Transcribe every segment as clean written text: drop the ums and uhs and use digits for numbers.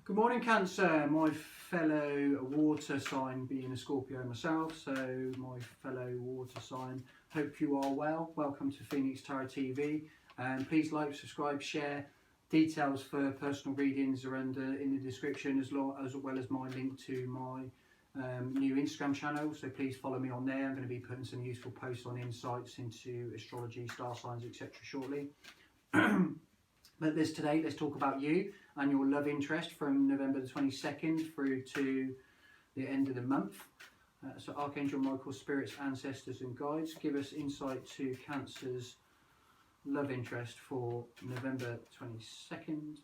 Good morning, Cancer, my fellow water sign, being a Scorpio myself, so my fellow water sign, hope you are well. Welcome to Phoenix Tarot TV, and please like, subscribe, share. Details for personal readings are in the description, as well as my link to my new Instagram channel, so please follow me on there. I'm going to be putting some useful posts on insights into astrology, star signs, etc. shortly. But today, let's talk about you and your love interest from November the 22nd through to the end of the month. So Archangel Michael, spirits, ancestors and guides, give us insight to Cancer's love interest for November 22nd.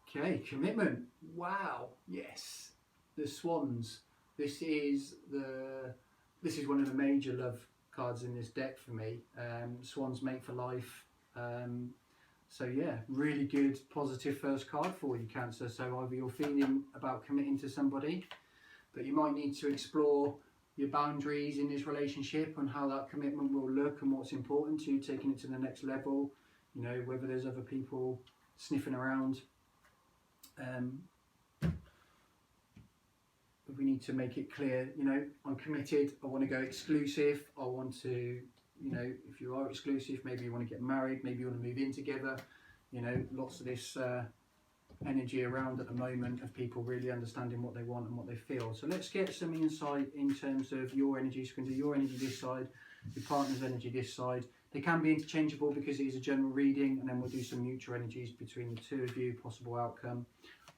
Okay, commitment. Wow, yes. The Swans. This is one of the major love cards in this deck for me. Swans mate for life. So yeah, really good positive first card for you, Cancer. So either you're feeling about committing to somebody, but you might need to explore your boundaries in this relationship and how that commitment will look and what's important to you, taking it to the next level. You know, whether there's other people sniffing around. We need to make it clear, you know, I'm committed, I want to go exclusive, I want to, you know, if you are exclusive, maybe you want to get married, maybe you want to move in together. You know, lots of this energy around at the moment of people really understanding what they want and what they feel. So let's get some insight in terms of your energy. So we can do your energy this side, your partner's energy this side. They can be interchangeable because it is a general reading, and then we'll do some mutual energies between the two of you, possible outcome.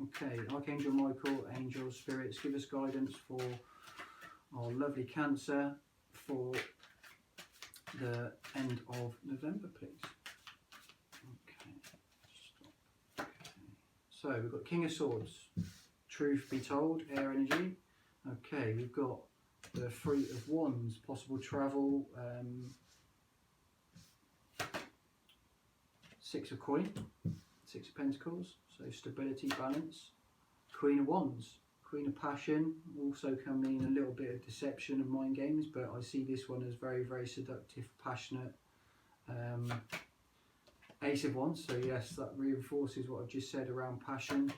Okay, Archangel Michael, angels, spirits, give us guidance for our lovely Cancer for the end of November, please. Okay, stop. Okay. So we've got King of Swords, truth be told, air energy. Okay, we've got the Fruit of Wands, possible travel, Six of Coin, Six of Pentacles, so stability, balance. Queen of Wands, Queen of Passion, also can mean a little bit of deception and mind games, but I see this one as very, very seductive, passionate. Ace of Wands, so yes, that reinforces what I've just said around passion.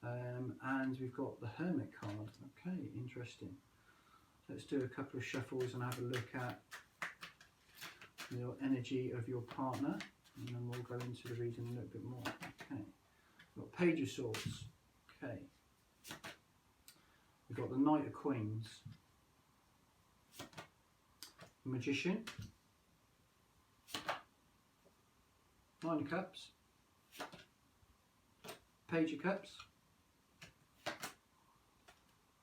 And we've got the Hermit card. Okay, interesting. Let's do a couple of shuffles and have a look at your energy of your partner, and then we'll go into the reading a little bit more. Okay, we've got Page of Swords. Okay. We've got the Knight of Queens, Magician, Nine of Cups, Page of Cups,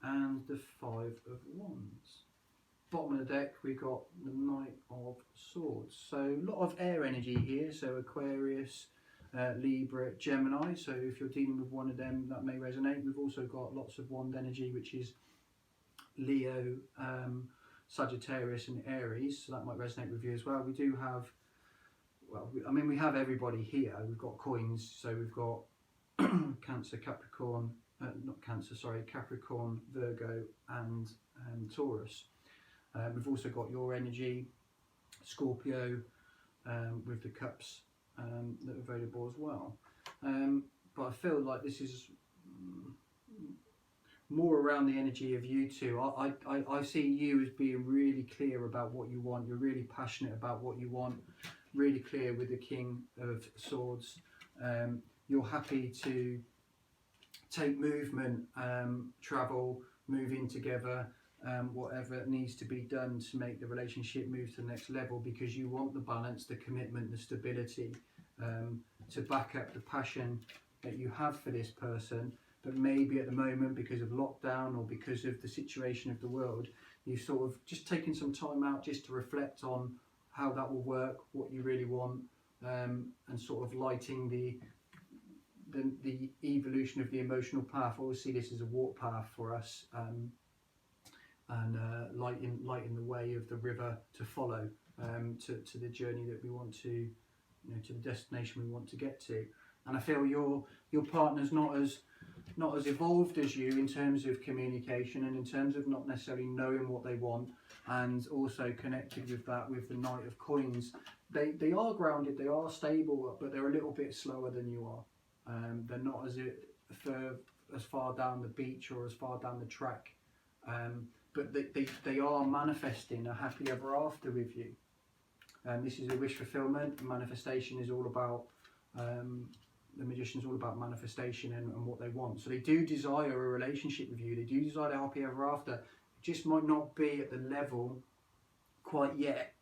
and the Five of Wands. Bottom of the deck, we've got the Knight of Swords. So a lot of air energy here, so Aquarius, Libra, Gemini. So if you're dealing with one of them, that may resonate. We've also got lots of wand energy, which is Leo, Sagittarius and Aries, so that might resonate with you as well. We do have, well, we have everybody here. We've got coins, so we've got Cancer, Capricorn, not Cancer, sorry, Capricorn, Virgo and Taurus. We've also got your energy, Scorpio, with the cups that are available as well. But I feel like this is more around the energy of you two. I see you as being really clear about what you want. You're really passionate about what you want, really clear with the King of Swords. You're happy to take movement, travel, move in together, whatever needs to be done to make the relationship move to the next level, because you want the balance, the commitment, the stability, to back up the passion that you have for this person. But maybe at the moment, because of lockdown or because of the situation of the world, you've sort of just taken some time out just to reflect on how that will work, what you really want, and sort of lighting the evolution of the emotional path. I always see this as a walk path for us, and lighting the way of the river to follow, to the journey that we want to, you know, to the destination we want to get to. And I feel your partner's not as evolved as you in terms of communication and in terms of not necessarily knowing what they want, and also connected with that with the Knight of Coins. They are grounded, they are stable, but they're a little bit slower than you are. They're not for as far down the beach or as far down the track, but they are manifesting a happy ever after with you. This is a wish fulfillment. Manifestation is all about, the magician is all about manifestation and what they want. So they do desire a relationship with you. They do desire a happy ever after. It just might not be at the level quite yet.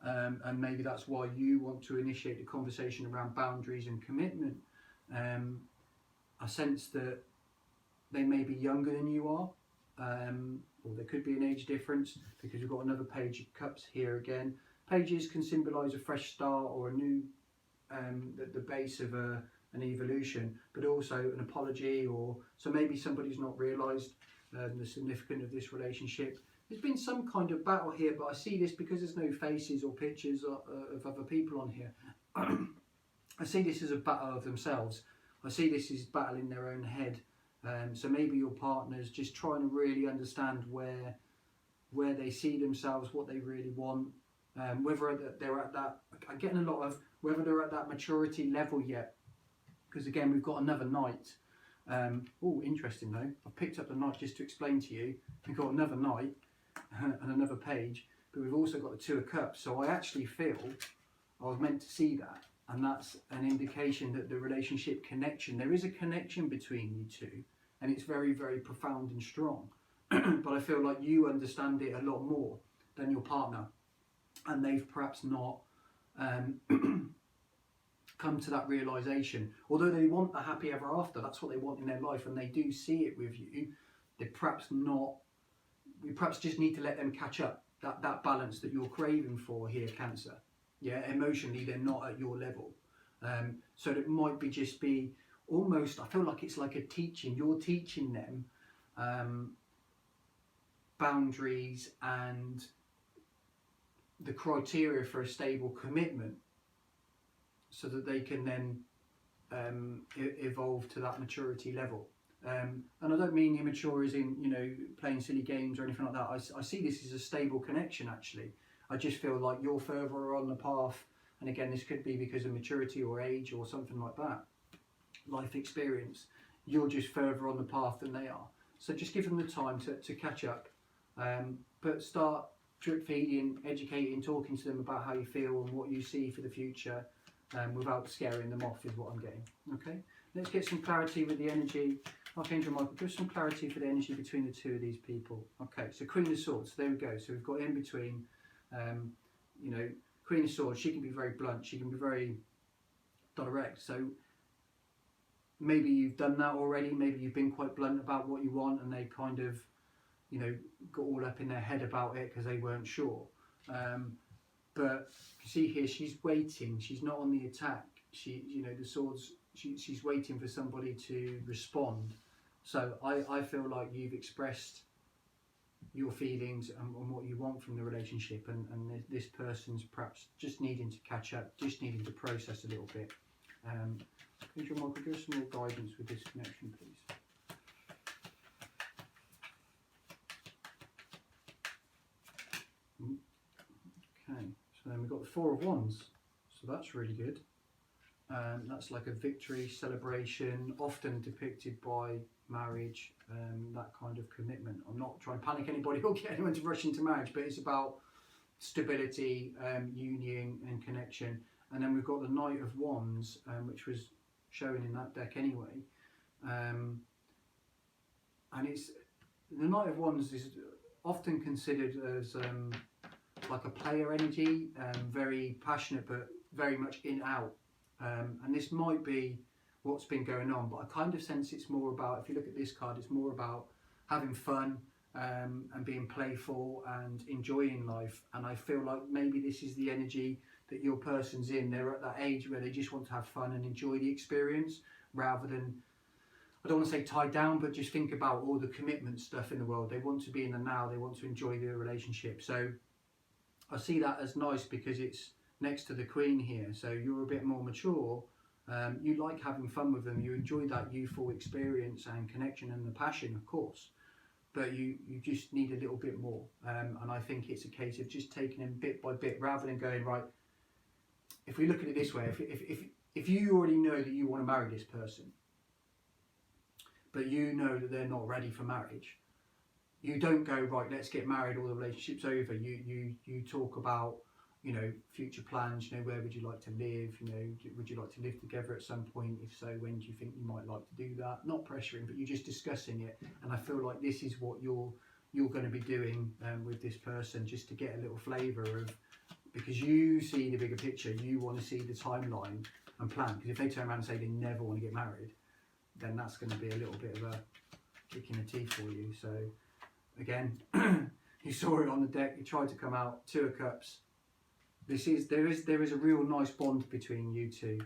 And maybe that's why you want to initiate the conversation around boundaries and commitment. I sense that they may be younger than you are, or there could be an age difference, because we've got another page of cups here again. Pages can symbolise a fresh start or a new, the base of an evolution, but also an apology, or so maybe somebody's not realised the significance of this relationship. There's been some kind of battle here, but I see this because there's no faces or pictures of other people on here. I see this as a battle of themselves. I see this as battle in their own head. So maybe your partner's just trying to really understand where they see themselves, what they really want, whether they're at that. I'm getting a lot of whether they're at that maturity level yet. Because again, we've got another knight. Oh, interesting though. I've picked up the knight just to explain to you. We've got another knight and another page, but we've also got the two of cups. So I actually feel I was meant to see that, and that's an indication that the relationship connection, there is a connection between you two, and it's very, very profound and strong. But I feel like you understand it a lot more than your partner, and they've perhaps not come to that realization. Although they want the happy ever after, that's what they want in their life, and they do see it with you. They're perhaps not. We perhaps just need to let them catch up. That balance that you're craving for here, Cancer. Yeah, emotionally they're not at your level. So it might just be almost. I feel like it's like a teaching. You're teaching them boundaries and the criteria for a stable commitment, so that they can then evolve to that maturity level. And I don't mean immature as in, playing silly games or anything like that. I see this as a stable connection, actually. I just feel like you're further on the path, and again, this could be because of maturity or age or something like that, life experience. You're just further on the path than they are. So just give them the time to catch up, but start drip feeding, educating, talking to them about how you feel and what you see for the future, without scaring them off is what I'm getting. Okay, let's get some clarity with the energy. Archangel Michael, give some clarity for the energy between the two of these people. Okay, so Queen of Swords, there we go. So we've got in between, Queen of Swords, she can be very blunt, she can be very direct. So maybe you've done that already, maybe you've been quite blunt about what you want, and they kind of, got all up in their head about it because they weren't sure. But you see here, she's waiting. She's not on the attack. The swords. She's waiting for somebody to respond. So I feel like you've expressed your feelings and what you want from the relationship, and this person's perhaps just needing to catch up, just needing to process a little bit. Angel Michael, give us some more guidance with this connection, please. Okay, so then we've got the Four of Wands, so that's really good. That's like a victory, celebration, often depicted by marriage, that kind of commitment. I'm not trying to panic anybody or get anyone to rush into marriage, but it's about stability, union and connection. And then we've got the Knight of Wands, which was showing in that deck anyway. And it's the Knight of Wands is often considered as like a player energy, very passionate but very much in out. And this might be what's been going on, but I kind of sense it's more about, if you look at this card, it's more about having fun and being playful and enjoying life. And I feel like maybe this is the energy that your person's in. They're at that age where they just want to have fun and enjoy the experience, rather than, I don't want to say tied down, but just think about all the commitment stuff in the world. They want to be in the now, they want to enjoy their relationship. So I see that as nice because it's next to the Queen here. So you're a bit more mature. You like having fun with them. You enjoy that youthful experience and connection and the passion, of course. But you just need a little bit more. And I think it's a case of just taking them bit by bit, rather than going, right, if we look at it this way, if you already know that you want to marry this person, but you know that they're not ready for marriage, you don't go, right, let's get married or the relationship's over. You talk about, you know, future plans, you know, where would you like to live, you know, would you like to live together at some point? If so, when do you think you might like to do that? Not pressuring, but you're just discussing it. And I feel like this is what you're going to be doing with this person, just to get a little flavour of, because you see the bigger picture, you want to see the timeline and plan. Because if they turn around and say they never want to get married, then that's going to be a little bit of a kick in the teeth for you. So again, you saw it on the deck, you tried to come out, Two of Cups. There is a real nice bond between you two,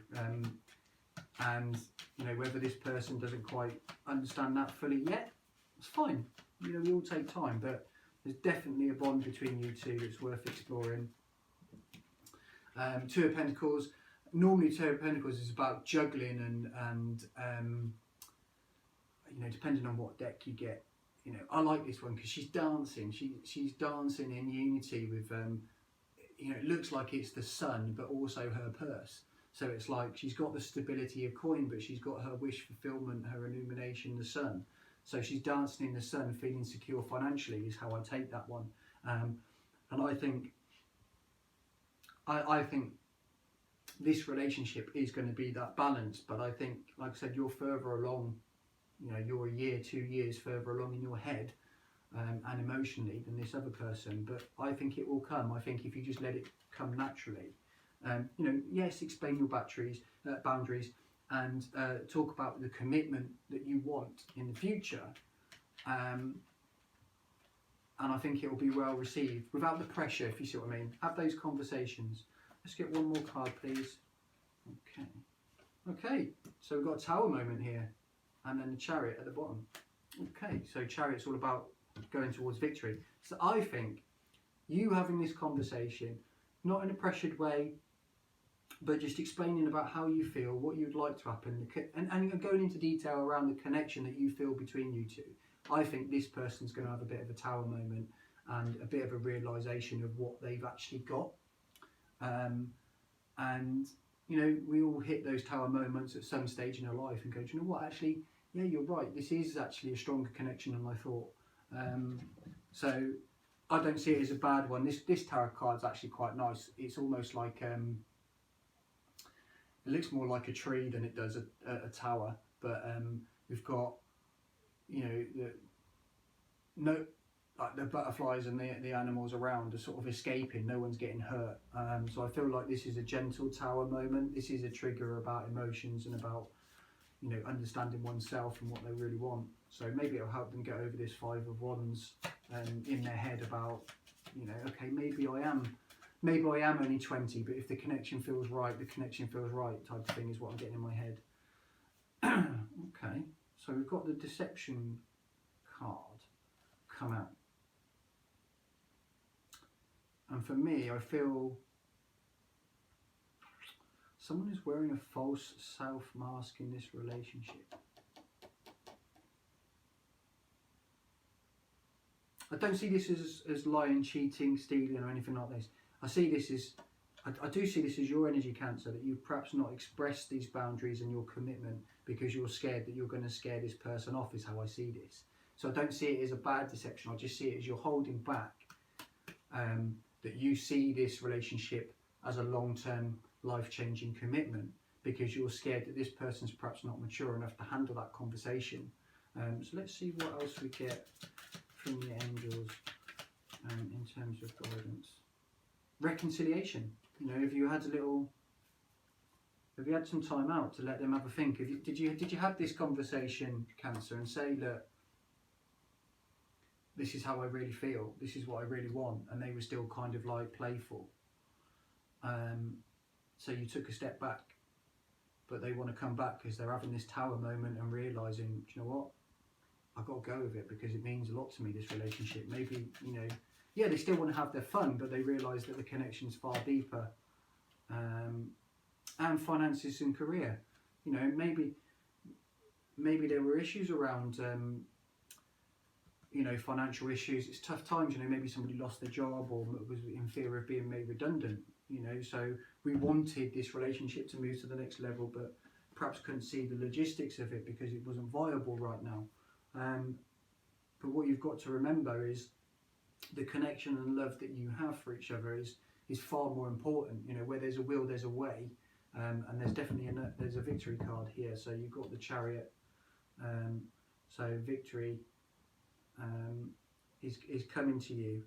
and you know, whether this person doesn't quite understand that fully yet, it's fine. You know, we all take time, but there's definitely a bond between you two that's worth exploring. Two of Pentacles. Normally, Two of Pentacles is about juggling and you know, depending on what deck you get. You know, I like this one because she's dancing. She's dancing in unity with. You know, it looks like it's the sun, but also her purse. So it's like she's got the stability of coin, but she's got her wish fulfillment, her illumination, the sun. So she's dancing in the sun, feeling secure financially, is how I take that one. And I think this relationship is going to be that balance. But I think, like I said, you're further along. You know, you're a year, 2 years further along in your head. And emotionally than this other person, but I think it will come. I think if you just let it come naturally, you know, yes, explain your boundaries, and talk about the commitment that you want in the future, and I think it will be well received without the pressure, if you see what I mean. Have those conversations. Let's get one more card, please. Okay, so we've got a Tower moment here, and then the Chariot at the bottom. Okay, so Chariot's all about going towards victory. So I think you having this conversation, not in a pressured way, but just explaining about how you feel, what you'd like to happen, and going into detail around the connection that you feel between you two. I think this person's going to have a bit of a Tower moment and a bit of a realisation of what they've actually got. And you know, we all hit those Tower moments at some stage in our life and go, do you know what, actually, yeah, you're right, this is actually a stronger connection than I thought. So I don't see it as a bad one. This tarot card is actually quite nice. It's almost like it looks more like a tree than it does a tower. But we've got, you know, like the butterflies and the animals around are sort of escaping. No one's getting hurt. So I feel like this is a gentle Tower moment. This is a trigger about emotions and about, you know, understanding oneself and what they really want. So maybe it'll help them get over this Five of Wands in their head about, you know, okay, maybe I am only 20, but if the connection feels right, the connection feels right type of thing is what I'm getting in my head. Okay, so we've got the Deception card come out. And for me, I feel someone is wearing a false self mask in this relationship. I don't see this as lying, cheating, stealing or anything like this. I see this as, I do see this as your energy, Cancer, that you've perhaps not expressed these boundaries and your commitment because you're scared that you're going to scare this person off, is how I see this. So I don't see it as a bad deception, I just see it as you're holding back, that you see this relationship as a long-term, life-changing commitment because you're scared that this person's perhaps not mature enough to handle that conversation. So let's see what else we get from the angels in terms of guidance. Reconciliation. You know, if you had some time out to let them have a think, did you have this conversation, Cancer, and say, look, this is how I really feel, this is what I really want, and they were still kind of like playful. So you took a step back, but they want to come back because they're having this Tower moment and realising, do you know what, I've got to go with it because it means a lot to me, this relationship. Maybe, you know, yeah, they still want to have their fun, but they realise that the connection's far deeper. And finances and career. You know, maybe there were issues around, you know, financial issues. It's tough times, you know, maybe somebody lost their job or was in fear of being made redundant, you know, so we wanted this relationship to move to the next level, but perhaps couldn't see the logistics of it because it wasn't viable right now. But what you've got to remember is the connection and love that you have for each other is far more important. You know, where there's a will, there's a way, and there's definitely there's a victory card here. So you've got the Chariot. So victory is coming to you.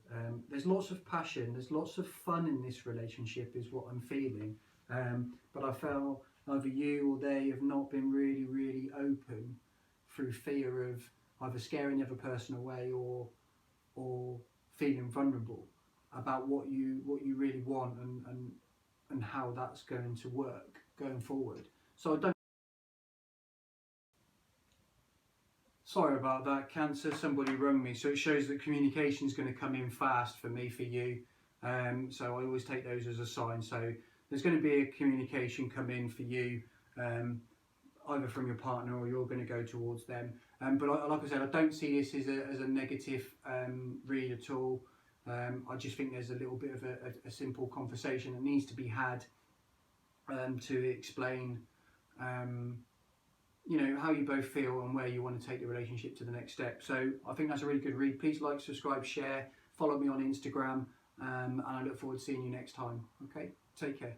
There's lots of passion. There's lots of fun in this relationship, is what I'm feeling. But I felt either you or they have not been really open through fear of either scaring the other person away or feeling vulnerable about what you really want and how that's going to work going forward. So I don't. Sorry about that, Cancer. Somebody rung me, so it shows that communication is going to come in fast for me, for you. So I always take those as a sign. So there's going to be a communication come in for you, either from your partner or you're going to go towards them. But like I said, I don't see this as a negative read at all. I just think there's a little bit of a simple conversation that needs to be had to explain you know, how you both feel and where you want to take the relationship to the next step. So I think that's a really good read. Please like, subscribe, share, follow me on Instagram, and I look forward to seeing you next time. Okay, take care.